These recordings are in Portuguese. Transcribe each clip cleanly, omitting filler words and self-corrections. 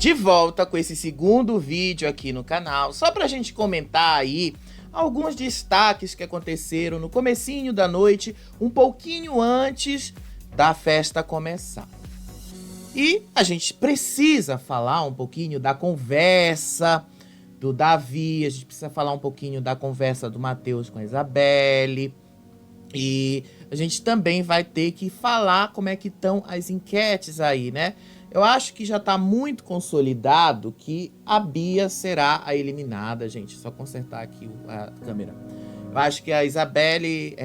de volta com esse segundo vídeo aqui no canal, só pra gente comentar aí alguns destaques que aconteceram no comecinho da noite, um pouquinho antes da festa começar. E a gente precisa falar um pouquinho da conversa do Davi, a gente precisa falar um pouquinho da conversa do Matheus com a Isabelle. E a gente também vai ter que falar como é que estão as enquetes aí, né? Eu acho que já tá muito consolidado que a Bia será a eliminada, gente. Só consertar aqui a câmera. Eu acho que a Isabelle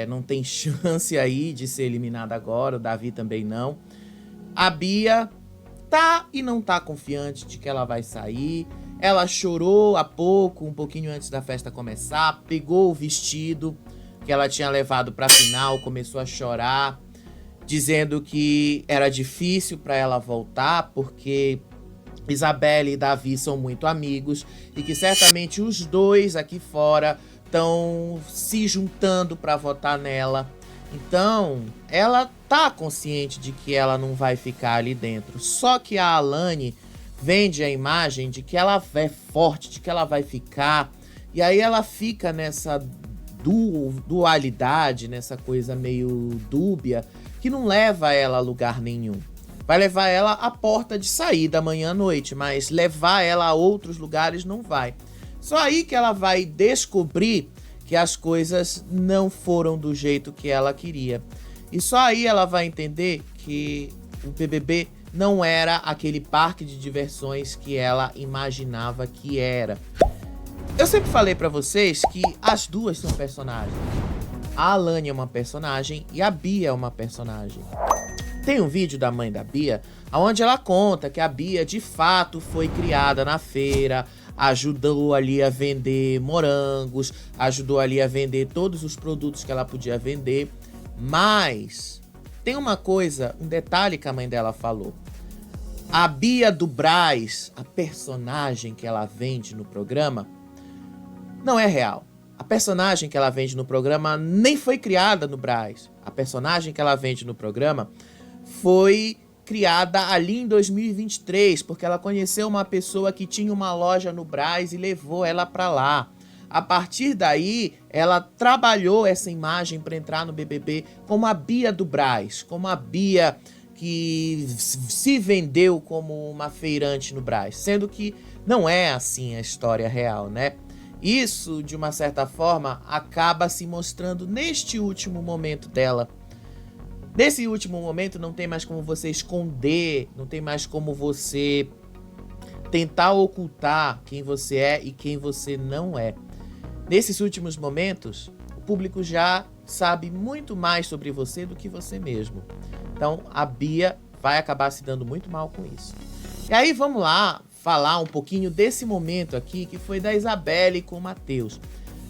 não tem chance aí de ser eliminada agora, o Davi também não. A Bia tá e não tá confiante de que ela vai sair. Ela chorou há pouco, um pouquinho antes da festa começar, pegou o vestido que ela tinha levado pra final, começou a chorar, dizendo que era difícil para ela voltar, porque Isabelle e Davi são muito amigos e que certamente os dois aqui fora estão se juntando para votar nela. Então, ela tá consciente de que ela não vai ficar ali dentro. Só que a Alane vende a imagem de que ela é forte, de que ela vai ficar. E aí ela fica nessa dualidade, nessa coisa meio dúbia, que não leva ela a lugar nenhum. Vai levar ela à porta de saída amanhã à noite, mas levar ela a outros lugares não vai. Só aí que ela vai descobrir que as coisas não foram do jeito que ela queria. E só aí ela vai entender que o BBB não era aquele parque de diversões que ela imaginava que era. Eu sempre falei pra vocês que as duas são personagens. A Alane é uma personagem e a Bia é uma personagem. Tem um vídeo da mãe da Bia, onde ela conta que a Bia de fato foi criada na feira, ajudou ali a vender morangos, ajudou ali a vender todos os produtos que ela podia vender. Mas tem uma coisa, um detalhe que a mãe dela falou. A Bia do Brás, a personagem que ela vende no programa, não é real. A personagem que ela vende no programa nem foi criada no Brás. A personagem que ela vende no programa foi criada ali em 2023, porque ela conheceu uma pessoa que tinha uma loja no Brás e levou ela para lá. A partir daí, ela trabalhou essa imagem para entrar no BBB como a Bia do Brás, como a Bia que se vendeu como uma feirante no Brás, sendo que não é assim a história real, né? Isso, de uma certa forma, acaba se mostrando neste último momento dela. Nesse último momento não tem mais como você esconder, não tem mais como você tentar ocultar quem você é e quem você não é. Nesses últimos momentos, o público já sabe muito mais sobre você do que você mesmo. Então a Bia vai acabar se dando muito mal com isso. E aí vamos lá falar um pouquinho desse momento aqui, que foi da Isabelle com o Matheus.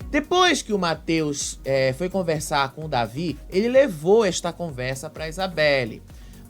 Depois que o Matheus foi conversar com o Davi, ele levou esta conversa para a Isabelle.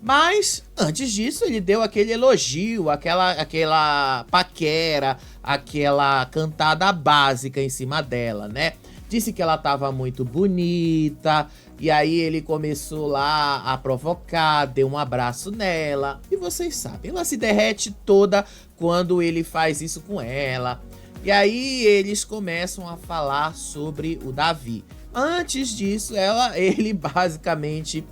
Mas, antes disso, ele deu aquele elogio, aquela paquera, aquela cantada básica em cima dela, né? Disse que ela estava muito bonita, e aí ele começou lá a provocar, deu um abraço nela. E vocês sabem, ela se derrete toda quando ele faz isso com ela. E aí eles começam a falar sobre o Davi. Antes disso, ele basicamente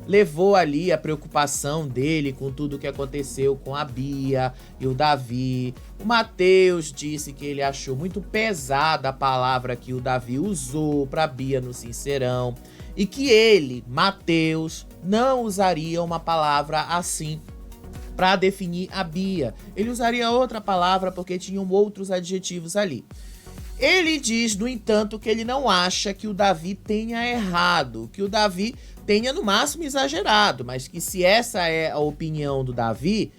levou ali a preocupação dele com tudo que aconteceu com a Bia e o Davi. O Matheus disse que ele achou muito pesada a palavra que o Davi usou para Bia no Sincerão. E que ele, Matheus, não usaria uma palavra assim para definir a Bia. Ele usaria outra palavra porque tinham outros adjetivos ali. Ele diz, no entanto, que ele não acha que o Davi tenha errado, que o Davi tenha no máximo exagerado, mas que se essa é a opinião do Davi,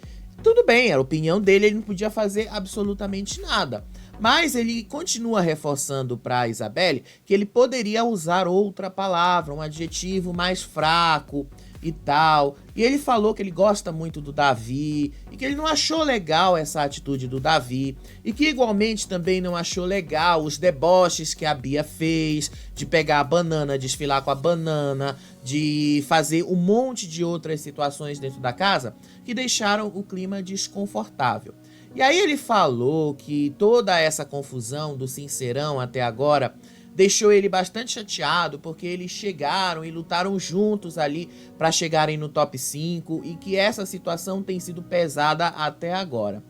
tudo bem, era a opinião dele, ele não podia fazer absolutamente nada. Mas ele continua reforçando para a Isabelle que ele poderia usar outra palavra, um adjetivo mais fraco, e tal. E ele falou que ele gosta muito do Davi e que ele não achou legal essa atitude do Davi e que igualmente também não achou legal os deboches que a Bia fez, de pegar a banana, desfilar com a banana, de fazer um monte de outras situações dentro da casa que deixaram o clima desconfortável. E aí ele falou que toda essa confusão do Sincerão até agora deixou ele bastante chateado porque eles chegaram e lutaram juntos ali para chegarem no top 5 e que essa situação tem sido pesada até agora.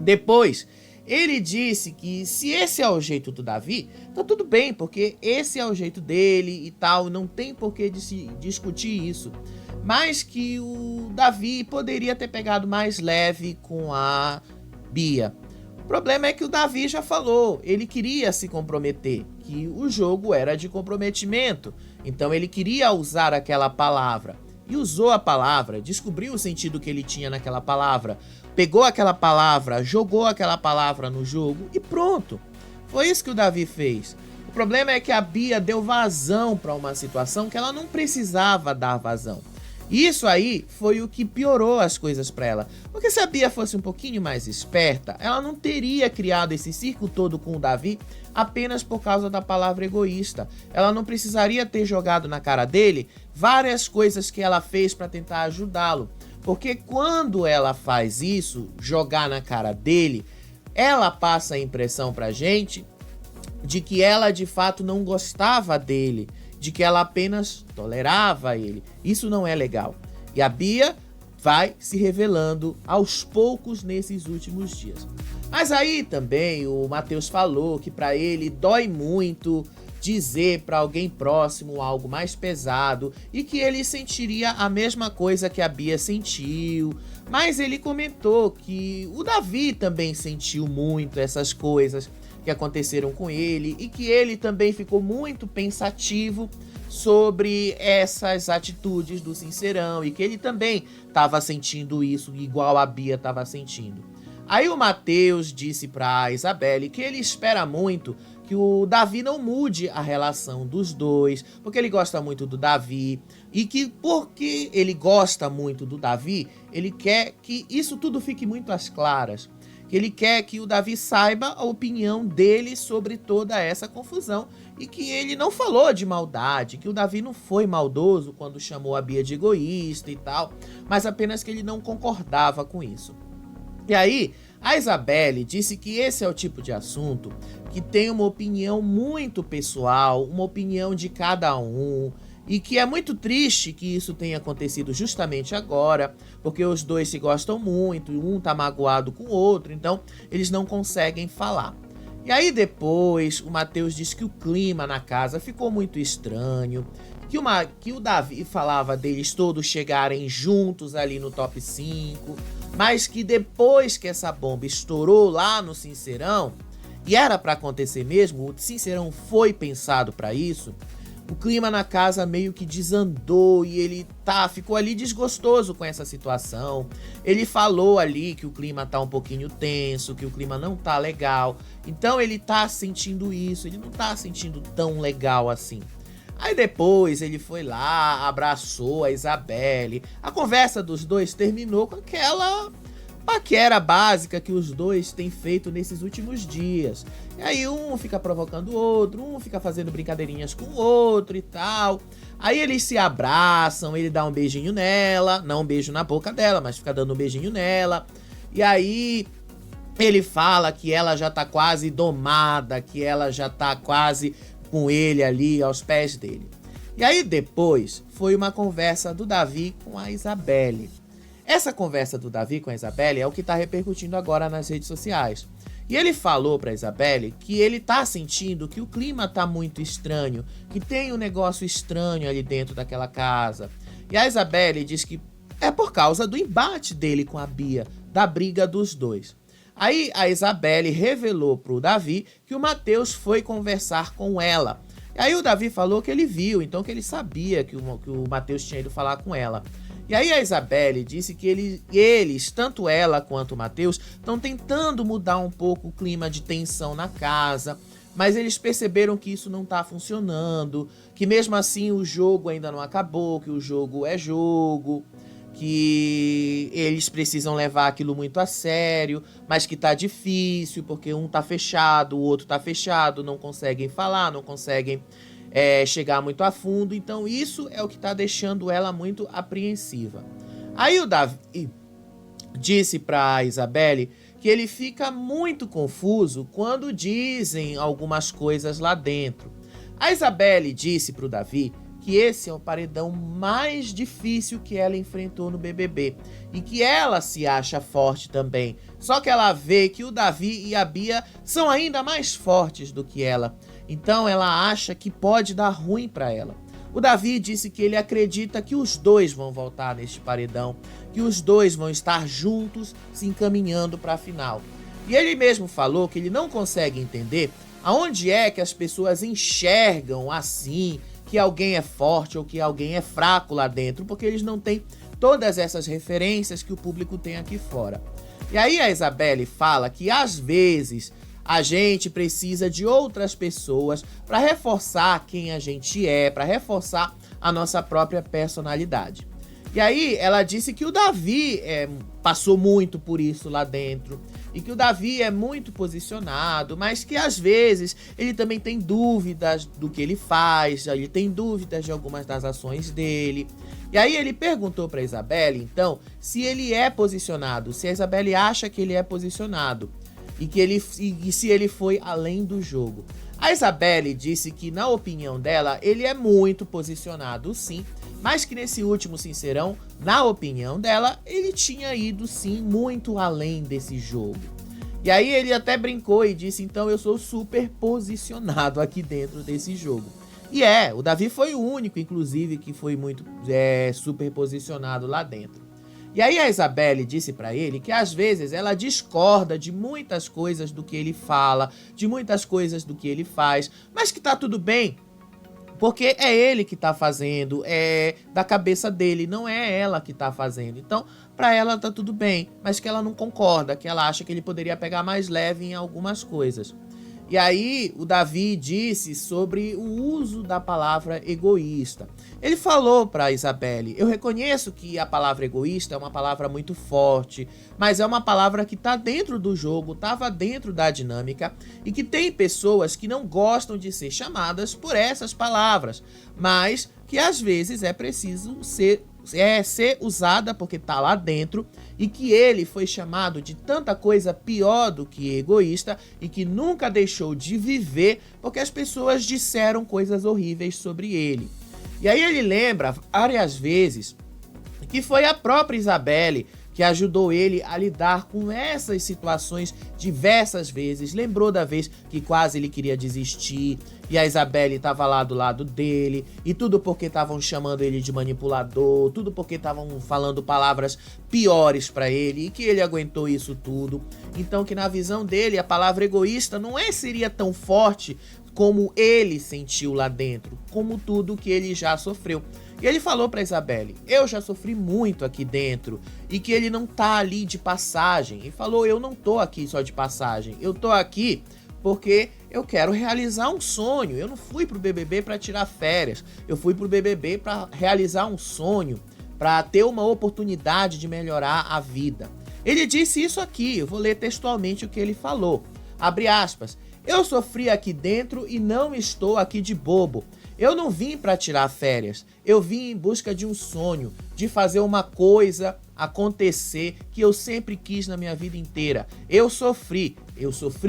Depois, ele disse que se esse é o jeito do Davi, tá tudo bem, porque esse é o jeito dele e tal, não tem por que discutir isso. Mas que o Davi poderia ter pegado mais leve com a Bia. O problema é que o Davi já falou, ele queria se comprometer, que o jogo era de comprometimento, então ele queria usar aquela palavra. E usou a palavra, descobriu o sentido que ele tinha naquela palavra, pegou aquela palavra, jogou aquela palavra no jogo e pronto. Foi isso que o Davi fez. O problema é que a Bia deu vazão para uma situação que ela não precisava dar vazão. Isso aí foi o que piorou as coisas para ela. Porque se a Bia fosse um pouquinho mais esperta, ela não teria criado esse circo todo com o Davi apenas por causa da palavra egoísta. Ela não precisaria ter jogado na cara dele várias coisas que ela fez para tentar ajudá-lo. Porque quando ela faz isso, jogar na cara dele, ela passa a impressão pra gente de que ela de fato não gostava dele, de que ela apenas tolerava ele. Isso não é legal. E a Bia vai se revelando aos poucos nesses últimos dias. Mas aí também o Matheus falou que para ele dói muito dizer para alguém próximo algo mais pesado e que ele sentiria a mesma coisa que a Bia sentiu. Mas ele comentou que o Davi também sentiu muito essas coisas que aconteceram com ele e que ele também ficou muito pensativo sobre essas atitudes do Sincerão e que ele também estava sentindo isso igual a Bia estava sentindo. Aí o Matheus disse para Isabelle que ele espera muito que o Davi não mude a relação dos dois, porque ele gosta muito do Davi e que porque ele gosta muito do Davi, ele quer que isso tudo fique muito às claras. Que ele quer que o Davi saiba a opinião dele sobre toda essa confusão e que ele não falou de maldade, que o Davi não foi maldoso quando chamou a Bia de egoísta e tal, mas apenas que ele não concordava com isso. E aí, a Isabelle disse que esse é o tipo de assunto que tem uma opinião muito pessoal, uma opinião de cada um, e que é muito triste que isso tenha acontecido justamente agora, porque os dois se gostam muito, um tá magoado com o outro, então eles não conseguem falar. E aí depois o Matheus disse que o clima na casa ficou muito estranho, que o Davi falava deles todos chegarem juntos ali no top 5, mas que depois que essa bomba estourou lá no Sincerão, e era pra acontecer mesmo, o Sincerão foi pensado pra isso, o clima na casa meio que desandou e ele ficou ali desgostoso com essa situação. Ele falou ali que o clima tá um pouquinho tenso, que o clima não tá legal. Então ele tá sentindo isso, ele não tá sentindo tão legal assim. Aí depois ele foi lá, abraçou a Isabelle. A conversa dos dois terminou com aquela paquera básica que os dois têm feito nesses últimos dias. E aí um fica provocando o outro, um fica fazendo brincadeirinhas com o outro e tal. Aí eles se abraçam, ele dá um beijinho nela, não um beijo na boca dela, mas fica dando um beijinho nela. E aí ele fala que ela já tá quase domada, que ela já tá quase com ele ali aos pés dele. E aí depois foi uma conversa do Davi com a Isabelle. Essa conversa do Davi com a Isabelle é o que tá repercutindo agora nas redes sociais. E ele falou pra Isabelle que ele tá sentindo que o clima tá muito estranho, que tem um negócio estranho ali dentro daquela casa. E a Isabelle diz que é por causa do embate dele com a Bia, da briga dos dois. Aí a Isabelle revelou pro Davi que o Matheus foi conversar com ela. E aí o Davi falou que ele viu, então que ele sabia que o Matheus tinha ido falar com ela. E aí a Isabelle disse que eles, tanto ela quanto o Matheus, estão tentando mudar um pouco o clima de tensão na casa, mas eles perceberam que isso não está funcionando, que mesmo assim o jogo ainda não acabou, que o jogo é jogo, que eles precisam levar aquilo muito a sério, mas que tá difícil, porque um tá fechado, o outro tá fechado, não conseguem falar, não conseguem chegar muito a fundo. Então isso é o que tá deixando ela muito apreensiva. Aí o Davi disse pra Isabelle que ele fica muito confuso quando dizem algumas coisas lá dentro. A Isabelle disse pro Davi que esse é o paredão mais difícil que ela enfrentou no BBB e que ela se acha forte também. Só que ela vê que o Davi e a Bia são ainda mais fortes do que ela. Então ela acha que pode dar ruim para ela. O Davi disse que ele acredita que os dois vão voltar neste paredão, que os dois vão estar juntos se encaminhando para a final. E ele mesmo falou que ele não consegue entender aonde é que as pessoas enxergam assim que alguém é forte ou que alguém é fraco lá dentro, porque eles não têm todas essas referências que o público tem aqui fora. E aí a Isabelle fala que às vezes a gente precisa de outras pessoas para reforçar quem a gente é, para reforçar a nossa própria personalidade. E aí ela disse que o Davi passou muito por isso lá dentro, e que o Davi é muito posicionado, mas que às vezes ele também tem dúvidas do que ele faz, ele tem dúvidas de algumas das ações dele. E aí ele perguntou para Isabelle, então, se ele é posicionado, se a Isabelle acha que ele é posicionado, e se ele foi além do jogo. A Isabelle disse que, na opinião dela, ele é muito posicionado, sim, mas que nesse último Sincerão, na opinião dela, ele tinha ido, sim, muito além desse jogo. E aí ele até brincou e disse, então eu sou super posicionado aqui dentro desse jogo. E o Davi foi o único, inclusive, que foi muito super posicionado lá dentro. E aí a Isabelle disse pra ele que às vezes ela discorda de muitas coisas do que ele fala, de muitas coisas do que ele faz, mas que tá tudo bem, porque é ele que tá fazendo, é da cabeça dele, não é ela que tá fazendo. Então, pra ela tá tudo bem, mas que ela não concorda, que ela acha que ele poderia pegar mais leve em algumas coisas. E aí o Davi disse sobre o uso da palavra egoísta. Ele falou para Isabelle, eu reconheço que a palavra egoísta é uma palavra muito forte, mas é uma palavra que está dentro do jogo, estava dentro da dinâmica, e que tem pessoas que não gostam de ser chamadas por essas palavras, mas que às vezes é preciso ser usada porque tá lá dentro, e que ele foi chamado de tanta coisa pior do que egoísta e que nunca deixou de viver porque as pessoas disseram coisas horríveis sobre ele. E aí ele lembra várias vezes que foi a própria Isabelle que ajudou ele a lidar com essas situações diversas vezes. Lembrou da vez que quase ele queria desistir e a Isabelle estava lá do lado dele, e tudo porque estavam chamando ele de manipulador, tudo porque estavam falando palavras piores para ele, e que ele aguentou isso tudo. Então que na visão dele a palavra egoísta não seria tão forte como ele sentiu lá dentro, como tudo que ele já sofreu. E ele falou pra Isabelle, eu já sofri muito aqui dentro, e que ele não tá ali de passagem. E falou, eu não tô aqui só de passagem, eu tô aqui porque eu quero realizar um sonho. Eu não fui pro BBB pra tirar férias, eu fui pro BBB pra realizar um sonho, pra ter uma oportunidade de melhorar a vida. Ele disse isso aqui, eu vou ler textualmente o que ele falou. Abre aspas, eu sofri aqui dentro e não estou aqui de bobo. Eu não vim para tirar férias, eu vim em busca de um sonho, de fazer uma coisa acontecer que eu sempre quis na minha vida inteira. Eu sofri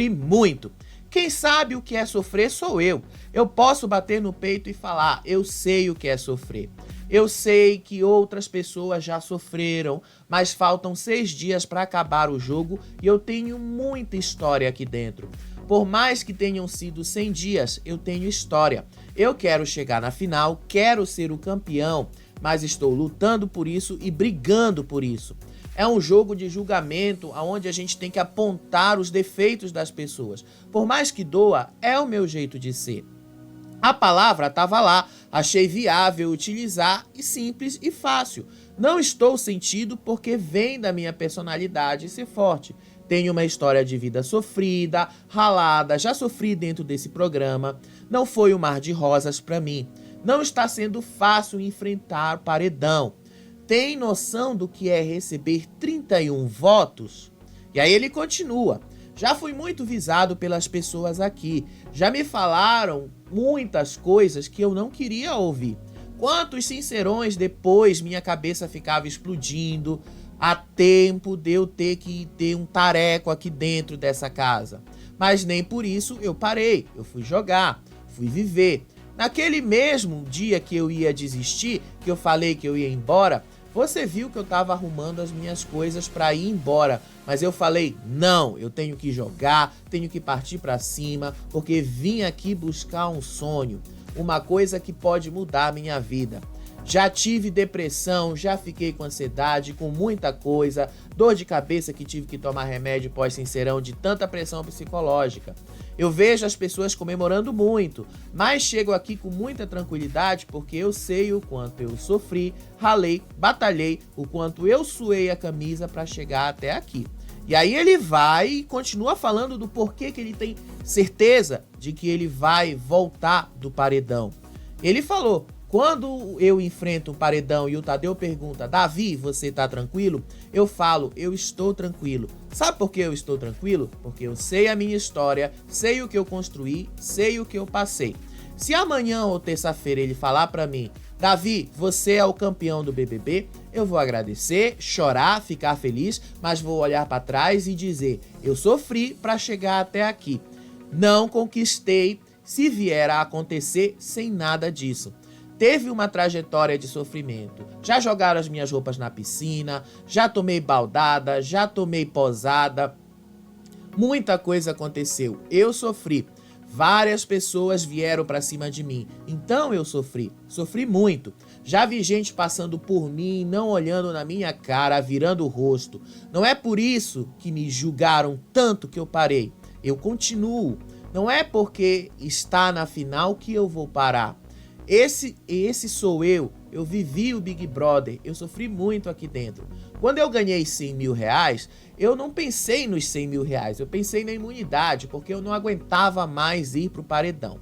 muito. Quem sabe o que é sofrer sou eu. Eu posso bater no peito e falar, eu sei o que é sofrer. Eu sei que outras pessoas já sofreram, mas faltam 6 dias para acabar o jogo e eu tenho muita história aqui dentro. Por mais que tenham sido 100 dias, eu tenho história. Eu quero chegar na final, quero ser o campeão, mas estou lutando por isso e brigando por isso. É um jogo de julgamento onde a gente tem que apontar os defeitos das pessoas. Por mais que doa, é o meu jeito de ser. A palavra estava lá, achei viável utilizar e simples e fácil. Não estou sentido porque vem da minha personalidade ser forte. tenho uma história de vida sofrida, ralada, já sofri dentro desse programa. Não foi um mar de rosas para mim. Não está sendo fácil enfrentar o paredão. Tem noção do que é receber 31 votos? E aí ele continua. Já fui muito visado pelas pessoas aqui. Já me falaram muitas coisas que eu não queria ouvir. Quantos sincerões depois minha cabeça ficava explodindo a tempo de eu ter que ter um tareco aqui dentro dessa casa. Mas nem por isso eu parei. Eu fui jogar, fui viver. Naquele mesmo dia que eu ia desistir, que eu falei que eu ia embora, você viu que eu tava arrumando as minhas coisas para ir embora, mas eu falei, não, eu tenho que jogar, tenho que partir para cima, porque vim aqui buscar um sonho, uma coisa que pode mudar a minha vida. Já tive depressão, já fiquei com ansiedade, com muita coisa, dor de cabeça que tive que tomar remédio pós-sincerão de tanta pressão psicológica. Eu vejo as pessoas comemorando muito, mas chego aqui com muita tranquilidade porque eu sei o quanto eu sofri, ralei, batalhei, o quanto eu suei a camisa para chegar até aqui. E aí ele vai e continua falando do porquê que ele tem certeza de que ele vai voltar do paredão. Ele falou, quando eu enfrento um paredão e o Tadeu pergunta, Davi, você tá tranquilo? Eu falo, eu estou tranquilo. Sabe por que eu estou tranquilo? Porque eu sei a minha história, sei o que eu construí, sei o que eu passei. Se amanhã ou terça-feira ele falar pra mim, Davi, você é o campeão do BBB, eu vou agradecer, chorar, ficar feliz, mas vou olhar pra trás e dizer, eu sofri pra chegar até aqui. Não conquistei se vier a acontecer sem nada disso. Teve uma trajetória de sofrimento. Já jogaram as minhas roupas na piscina, já tomei baldada, já tomei posada. Muita coisa aconteceu. Eu sofri. Várias pessoas vieram pra cima de mim. Então eu sofri. Sofri muito. Já vi gente passando por mim, não olhando na minha cara, virando o rosto. Não é por isso que me julgaram tanto que eu parei. Eu continuo. Não é porque está na final que eu vou parar. Esse sou eu vivi o Big Brother, eu sofri muito aqui dentro. Quando eu ganhei 100 mil reais, eu não pensei nos 100 mil reais, eu pensei na imunidade, porque eu não aguentava mais ir pro paredão.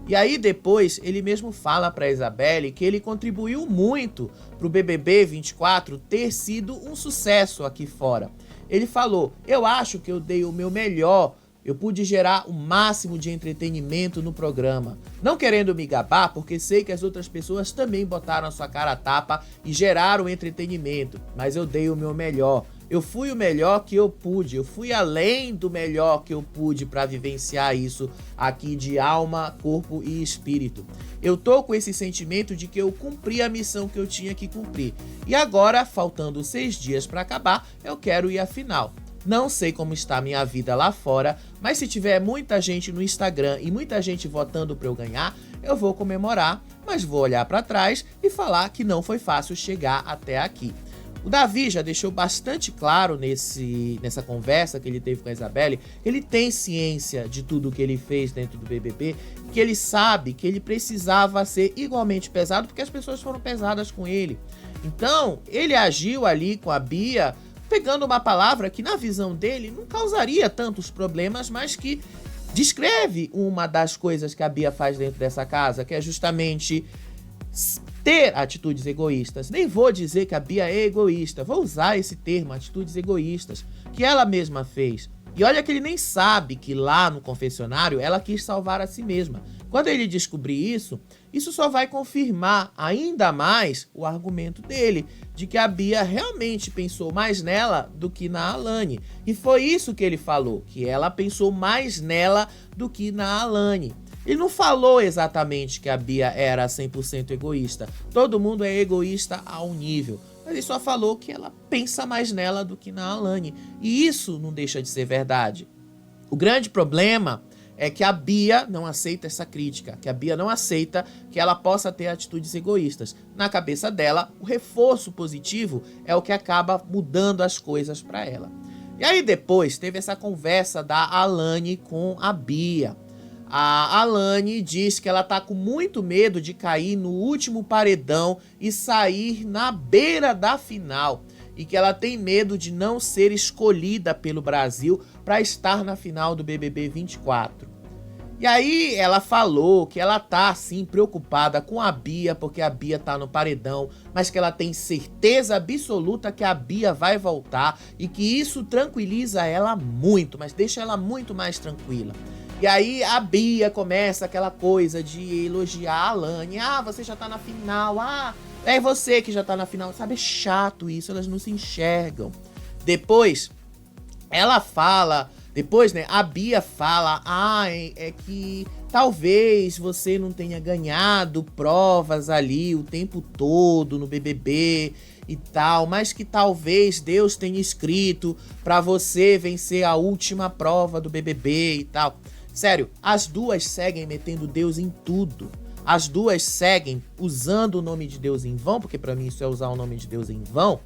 E aí depois ele mesmo fala pra Isabelle que ele contribuiu muito pro BBB 24 ter sido um sucesso aqui fora. Ele falou, eu acho que eu dei o meu melhor. Eu pude gerar o máximo de entretenimento no programa. Não querendo me gabar, porque sei que as outras pessoas também botaram a sua cara a tapa e geraram entretenimento. Mas eu dei o meu melhor. Eu fui o melhor que eu pude. Eu fui além do melhor que eu pude para vivenciar isso aqui de alma, corpo e espírito. Eu tô com esse sentimento de que eu cumpri a missão que eu tinha que cumprir. E agora, faltando 6 dias para acabar, eu quero ir à final. Não sei como está a minha vida lá fora, mas se tiver muita gente no Instagram e muita gente votando para eu ganhar, eu vou comemorar, mas vou olhar para trás e falar que não foi fácil chegar até aqui. O Davi já deixou bastante claro nessa conversa que ele teve com a Isabelle, que ele tem ciência de tudo que ele fez dentro do BBB, que ele sabe que ele precisava ser igualmente pesado porque as pessoas foram pesadas com ele. Então, ele agiu ali com a Bia, pegando uma palavra que na visão dele não causaria tantos problemas, mas que descreve uma das coisas que a Bia faz dentro dessa casa, que é justamente ter atitudes egoístas. Nem vou dizer que a Bia é egoísta, vou usar esse termo, atitudes egoístas, que ela mesma fez. E olha que ele nem sabe que lá no confessionário ela quis salvar a si mesma. Quando ele descobrir isso só vai confirmar ainda mais o argumento dele, de que a Bia realmente pensou mais nela do que na Alane. E foi isso que ele falou, que ela pensou mais nela do que na Alane. Ele não falou exatamente que a Bia era 100% egoísta. Todo mundo é egoísta a um nível. Mas ele só falou que ela pensa mais nela do que na Alane. E isso não deixa de ser verdade. O grande problema é que a Bia não aceita essa crítica, que a Bia não aceita que ela possa ter atitudes egoístas. Na cabeça dela, o reforço positivo é o que acaba mudando as coisas para ela. E aí depois teve essa conversa da Alane com a Bia. A Alane diz que ela tá com muito medo de cair no último paredão e sair na beira da final. e que ela tem medo de não ser escolhida pelo Brasil para estar na final do BBB 24. E aí ela falou que ela tá assim preocupada com a Bia, porque a Bia tá no paredão, mas que ela tem certeza absoluta que a Bia vai voltar e que isso tranquiliza ela muito, mas deixa ela muito mais tranquila. E aí a Bia começa aquela coisa de elogiar a Alane. Ah, você já tá na final. Ah, é você que já tá na final. Sabe, é chato isso, elas não se enxergam. Depois, ela fala... Depois, né, a Bia fala, é que talvez você não tenha ganhado provas ali o tempo todo no BBB e tal, mas que talvez Deus tenha escrito pra você vencer a última prova do BBB e tal. Sério, as duas seguem metendo Deus em tudo. As duas seguem usando o nome de Deus em vão, porque pra mim isso é usar o nome de Deus em vão,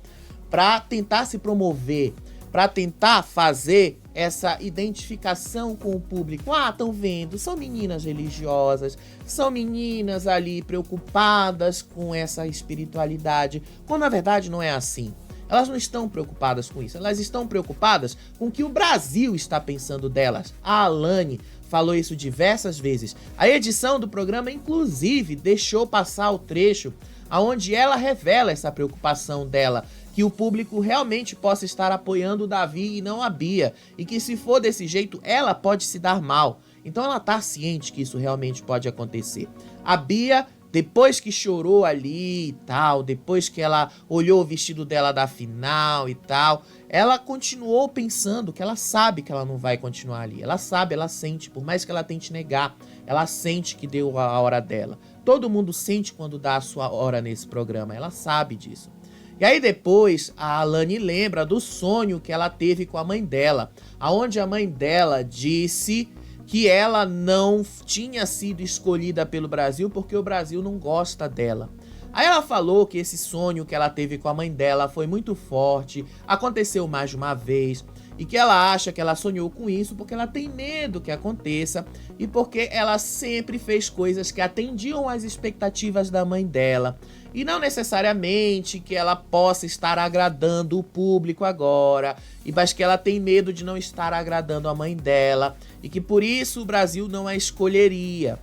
pra tentar se promover, para tentar fazer essa identificação com o público. Ah, estão vendo, são meninas religiosas, são meninas ali preocupadas com essa espiritualidade, quando na verdade não é assim. Elas não estão preocupadas com isso, elas estão preocupadas com o que o Brasil está pensando delas. A Alane falou isso diversas vezes. A edição do programa, inclusive, deixou passar o trecho onde ela revela essa preocupação dela, que o público realmente possa estar apoiando o Davi e não a Bia, e que se for desse jeito, ela pode se dar mal. Então ela tá ciente que isso realmente pode acontecer. A Bia, depois que chorou ali e tal, depois que ela olhou o vestido dela da final e tal, ela continuou pensando que ela sabe que ela não vai continuar ali. Ela sabe, ela sente, por mais que ela tente negar, ela sente que deu a hora dela. Todo mundo sente quando dá a sua hora nesse programa, ela sabe disso. E aí depois a Alane lembra do sonho que ela teve com a mãe dela, aonde a mãe dela disse que ela não tinha sido escolhida pelo Brasil porque o Brasil não gosta dela. Aí ela falou que esse sonho que ela teve com a mãe dela foi muito forte, aconteceu mais de uma vez, e que ela acha que ela sonhou com isso porque ela tem medo que aconteça e porque ela sempre fez coisas que atendiam às expectativas da mãe dela. E não necessariamente que ela possa estar agradando o público agora, mas que ela tem medo de não estar agradando a mãe dela e que por isso o Brasil não a escolheria.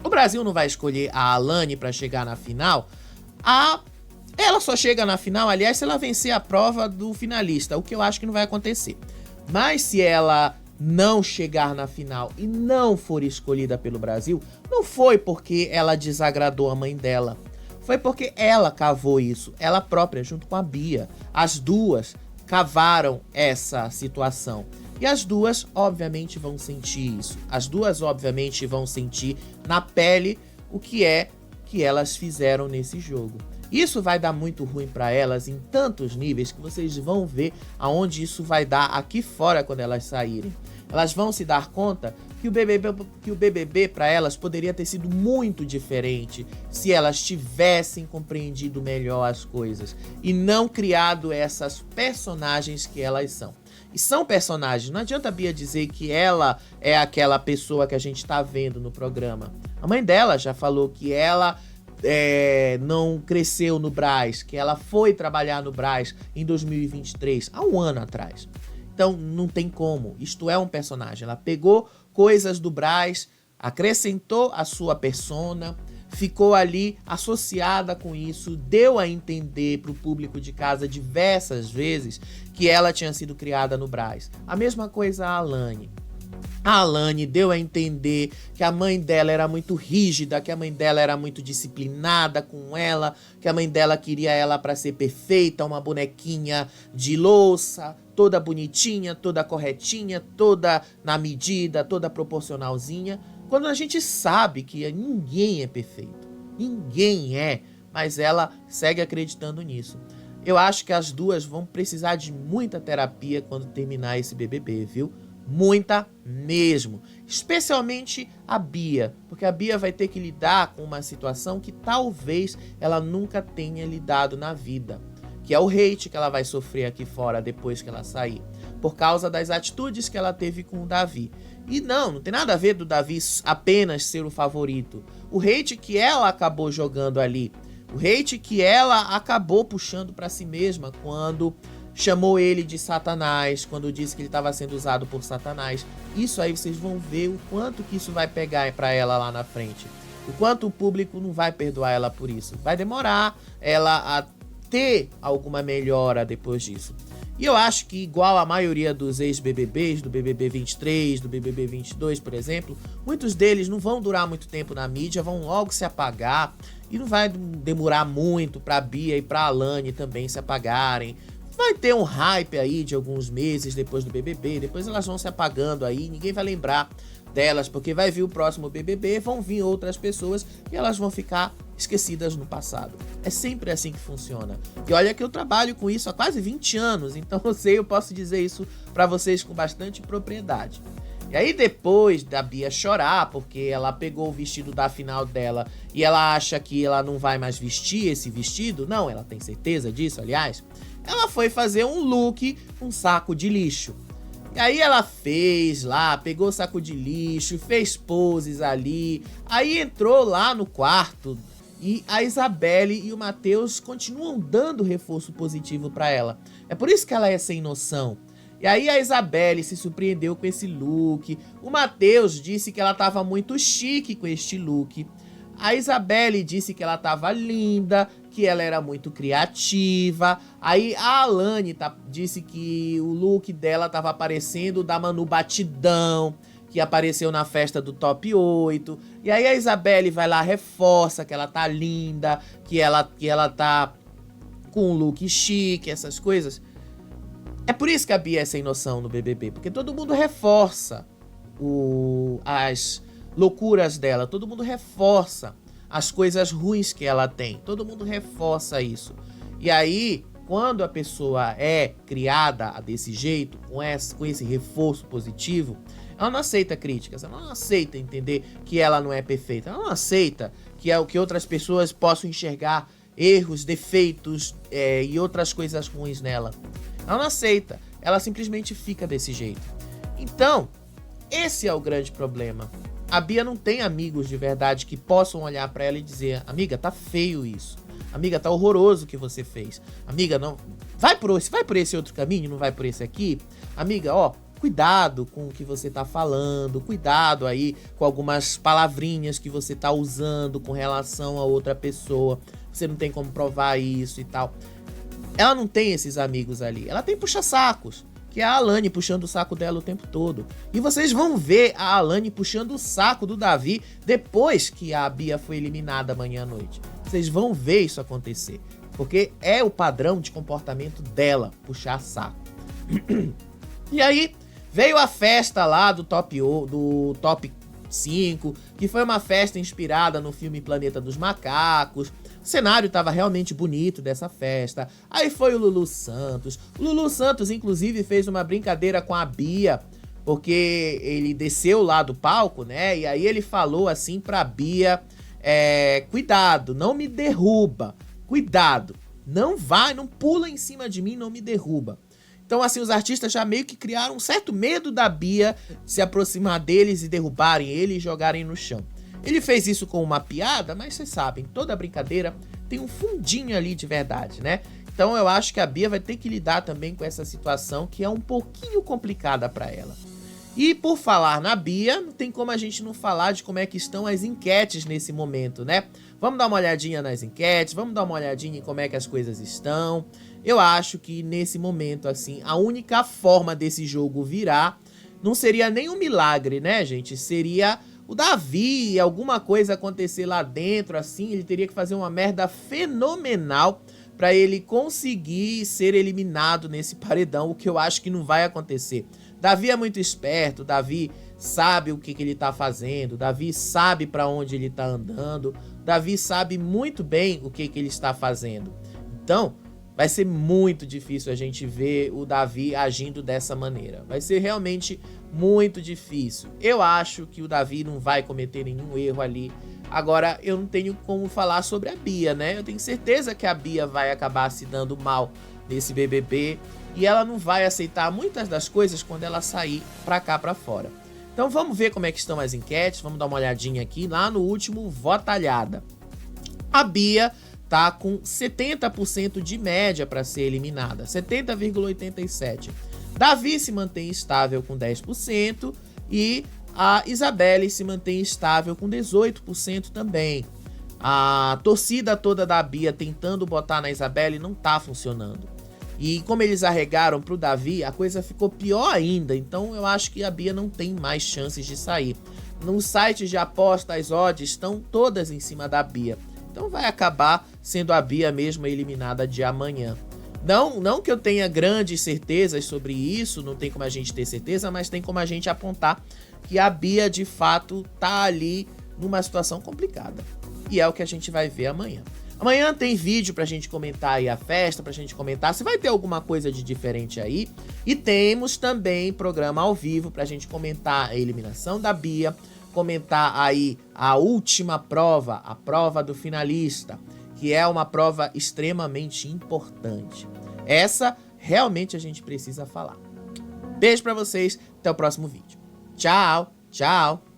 O Brasil não vai escolher a Alane para chegar na final. Ela só chega na final, aliás, se ela vencer a prova do finalista, o que eu acho que não vai acontecer. Mas se ela não chegar na final e não for escolhida pelo Brasil, não foi porque ela desagradou a mãe dela. Foi porque ela cavou isso, ela própria, junto com a Bia. As duas cavaram essa situação. E as duas, obviamente, vão sentir isso. As duas, obviamente, vão sentir na pele o que é que elas fizeram nesse jogo. Isso vai dar muito ruim para elas em tantos níveis que vocês vão ver aonde isso vai dar aqui fora quando elas saírem. Elas vão se dar conta que o BBB para elas poderia ter sido muito diferente se elas tivessem compreendido melhor as coisas e não criado essas personagens que elas são. E são personagens, não adianta a Bia dizer que ela é aquela pessoa que a gente tá vendo no programa. A mãe dela já falou que ela não cresceu no Brás, que ela foi trabalhar no Brás em 2023, há um ano atrás. Então não tem como, isto é um personagem. Ela pegou coisas do Brás, acrescentou a sua persona, ficou ali associada com isso, deu a entender para o público de casa diversas vezes que ela tinha sido criada no Brás. A mesma coisa a Alane. A Alane deu a entender que a mãe dela era muito rígida, que a mãe dela era muito disciplinada com ela, que a mãe dela queria ela para ser perfeita, uma bonequinha de louça, toda bonitinha, toda corretinha, toda na medida, toda proporcionalzinha, quando a gente sabe que ninguém é perfeito, ninguém é, mas ela segue acreditando nisso. Eu acho que as duas vão precisar de muita terapia quando terminar esse BBB, viu? Muita mesmo, especialmente a Bia, porque a Bia vai ter que lidar com uma situação que talvez ela nunca tenha lidado na vida, que é o hate que ela vai sofrer aqui fora depois que ela sair, por causa das atitudes que ela teve com o Davi. E não tem nada a ver do Davi apenas ser o favorito. O hate que ela acabou jogando ali O hate que ela acabou puxando para si mesma quando chamou ele de Satanás, quando disse que ele estava sendo usado por Satanás. Isso aí vocês vão ver o quanto que isso vai pegar para ela lá na frente. O quanto o público não vai perdoar ela por isso. Vai demorar ela a ter alguma melhora depois disso. E eu acho que, igual a maioria dos ex-BBBs, do BBB 23, do BBB 22, por exemplo, muitos deles não vão durar muito tempo na mídia, vão logo se apagar. E não vai demorar muito pra Bia e pra Alane também se apagarem. Vai ter um hype aí de alguns meses depois do BBB, depois elas vão se apagando aí, ninguém vai lembrar delas, porque vai vir o próximo BBB, vão vir outras pessoas e elas vão ficar esquecidas no passado. É sempre assim que funciona. E olha que eu trabalho com isso há quase 20 anos, então eu posso dizer isso pra vocês com bastante propriedade. E aí depois da Bia chorar, porque ela pegou o vestido da final dela e ela acha que ela não vai mais vestir esse vestido, não, ela tem certeza disso, aliás, ela foi fazer um look com saco de lixo. E aí ela fez lá, pegou o saco de lixo, fez poses ali, aí entrou lá no quarto e a Isabelle e o Matheus continuam dando reforço positivo pra ela. É por isso que ela é sem noção. E aí a Isabelle se surpreendeu com esse look, o Matheus disse que ela tava muito chique com este look, a Isabelle disse que ela tava linda, que ela era muito criativa, aí a Alane disse que o look dela tava parecendo o da Manu Batidão, que apareceu na festa do Top 8, e aí a Isabelle vai lá, reforça que ela tá linda, que ela tá com um look chique, essas coisas. É por isso que a Bia é sem noção no BBB, porque todo mundo reforça as loucuras dela, todo mundo reforça as coisas ruins que ela tem, todo mundo reforça isso. E aí, quando a pessoa é criada desse jeito, com esse reforço positivo, ela não aceita críticas, ela não aceita entender que ela não é perfeita, ela não aceita que outras pessoas possam enxergar erros, defeitos e outras coisas ruins nela. Ela não aceita, ela simplesmente fica desse jeito. Então, esse é o grande problema. A Bia não tem amigos de verdade que possam olhar pra ela e dizer: amiga, tá feio isso. Amiga, tá horroroso o que você fez. Amiga, não, vai por esse outro caminho, não vai por esse aqui. Amiga, ó, cuidado com o que você tá falando, cuidado aí com algumas palavrinhas que você tá usando com relação a outra pessoa. Você não tem como provar isso e tal. Ela não tem esses amigos ali. Ela tem puxa-sacos, que é a Alane puxando o saco dela o tempo todo. E vocês vão ver a Alane puxando o saco do Davi depois que a Bia foi eliminada amanhã à noite. Vocês vão ver isso acontecer, porque é o padrão de comportamento dela, puxar saco. E aí veio a festa lá do Top 5, que foi uma festa inspirada no filme Planeta dos Macacos. O cenário estava realmente bonito dessa festa. Aí foi o Lulu Santos. O Lulu Santos, inclusive, fez uma brincadeira com a Bia, porque ele desceu lá do palco, né? E aí ele falou assim pra Bia: cuidado, não me derruba. Cuidado, não pula em cima de mim, não me derruba. Então, assim, os artistas já meio que criaram um certo medo da Bia se aproximar deles e derrubarem ele e jogarem no chão. Ele fez isso com uma piada, mas vocês sabem, toda brincadeira tem um fundinho ali de verdade, né? Então eu acho que a Bia vai ter que lidar também com essa situação que é um pouquinho complicada para ela. E por falar na Bia, não tem como a gente não falar de como é que estão as enquetes nesse momento, né? Vamos dar uma olhadinha nas enquetes, vamos dar uma olhadinha em como é que as coisas estão. Eu acho que nesse momento, assim, a única forma desse jogo virar não seria nem um milagre, né, gente? Seria o Davi, alguma coisa acontecer lá dentro, assim, ele teria que fazer uma merda fenomenal pra ele conseguir ser eliminado nesse paredão, o que eu acho que não vai acontecer. Davi é muito esperto, Davi sabe o que ele tá fazendo, Davi sabe pra onde ele tá andando, Davi sabe muito bem o que ele está fazendo. Então, vai ser muito difícil a gente ver o Davi agindo dessa maneira. Vai ser realmente muito difícil. Eu acho que o Davi não vai cometer nenhum erro ali. Agora, eu não tenho como falar sobre a Bia, né? Eu tenho certeza que a Bia vai acabar se dando mal nesse BBB e ela não vai aceitar muitas das coisas quando ela sair pra cá, pra fora. Então vamos ver como é que estão as enquetes. Vamos dar uma olhadinha aqui lá no último Votalhada. A Bia tá com 70% de média para ser eliminada, 70,87%. Davi se mantém estável com 10% e a Isabelle se mantém estável com 18% também. A torcida toda da Bia tentando botar na Isabelle não tá funcionando. E como eles arregaram pro Davi, a coisa ficou pior ainda. Então eu acho que a Bia não tem mais chances de sair. Nos sites de aposta, as odds estão todas em cima da Bia. Então vai acabar sendo a Bia mesmo eliminada de amanhã. Não que eu tenha grandes certezas sobre isso, não tem como a gente ter certeza, mas tem como a gente apontar que a Bia de fato tá ali numa situação complicada. E é o que a gente vai ver amanhã. Amanhã tem vídeo pra gente comentar aí a festa, pra gente comentar se vai ter alguma coisa de diferente aí. E temos também programa ao vivo pra gente comentar a eliminação da Bia, comentar aí a última prova, a prova do finalista, que é uma prova extremamente importante. Essa realmente a gente precisa falar. Beijo pra vocês, até o próximo vídeo. Tchau, tchau.